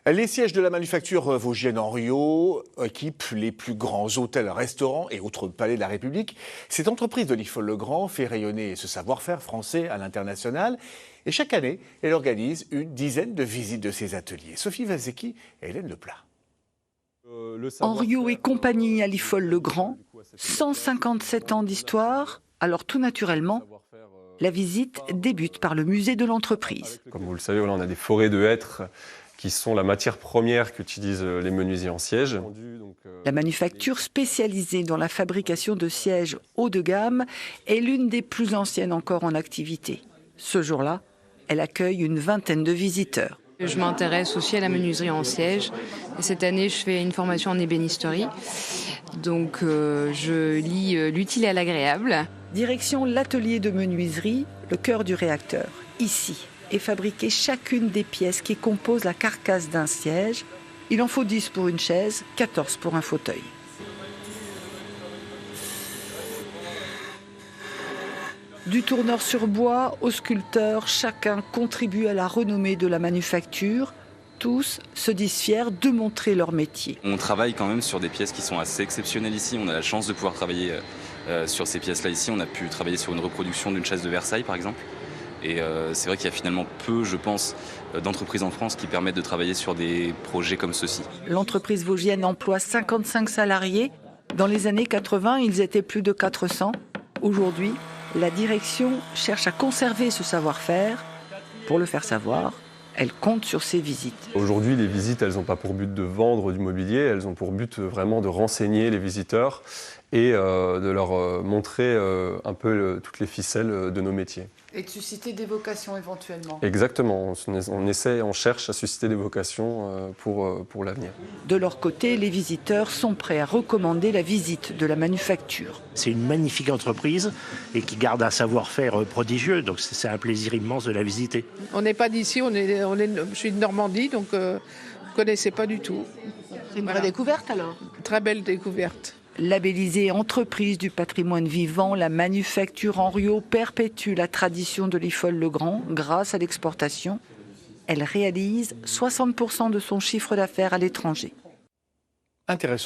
Les sièges de la manufacture vosgienne Henriot équipent les plus grands hôtels, restaurants et autres palais de la République. Cette entreprise de Lifolle-le-Grand fait rayonner ce savoir-faire français à l'international. Et chaque année, elle organise une dizaine de visites de ses ateliers. Sophie Vazecki et Hélène Leplat. Henriot et compagnie à Lifolle-le-Grand, 157 ans d'histoire. Alors tout naturellement, la visite débute par le musée de l'entreprise. Comme vous le savez, on a des forêts de hêtres qui sont la matière première qu'utilisent les menuisiers en siège. La manufacture spécialisée dans la fabrication de sièges haut de gamme est l'une des plus anciennes encore en activité. Ce jour-là, elle accueille une vingtaine de visiteurs. Je m'intéresse aussi à la menuiserie en siège. Et cette année, je fais une formation en ébénisterie. Donc, je lie l'utile à l'agréable. Direction l'atelier de menuiserie, le cœur du réacteur. Ici est fabriquée chacune des pièces qui composent la carcasse d'un siège. Il en faut 10 pour une chaise, 14 pour un fauteuil. Du tourneur sur bois au sculpteur, chacun contribue à la renommée de la manufacture. Tous se disent fiers de montrer leur métier. On travaille quand même sur des pièces qui sont assez exceptionnelles ici. On a la chance de pouvoir travailler sur ces pièces-là ici. On a pu travailler sur une reproduction d'une chaise de Versailles, par exemple. Et c'est vrai qu'il y a finalement peu, je pense, d'entreprises en France qui permettent de travailler sur des projets comme ceux-ci. L'entreprise vosgienne emploie 55 salariés. Dans les années 80, ils étaient plus de 400. Aujourd'hui, la direction cherche à conserver ce savoir-faire. Pour le faire savoir, elle compte sur ses visites. Aujourd'hui, les visites, elles n'ont pas pour but de vendre du mobilier, elles ont pour but vraiment de renseigner les visiteurs et de leur montrer un peu toutes les ficelles de nos métiers. Et de susciter des vocations éventuellement. Exactement, on cherche à susciter des vocations pour l'avenir. De leur côté, les visiteurs sont prêts à recommander la visite de la manufacture. C'est une magnifique entreprise et qui garde un savoir-faire prodigieux, donc c'est un plaisir immense de la visiter. On n'est pas d'ici, je suis de Normandie, donc je ne connaissais pas du tout. C'est une vraie découverte alors. Très belle découverte. Labellisée entreprise du patrimoine vivant, la manufacture Henriot perpétue la tradition de Lifolle-le-Grand grâce à l'exportation. Elle réalise 60% de son chiffre d'affaires à l'étranger. Intéressant.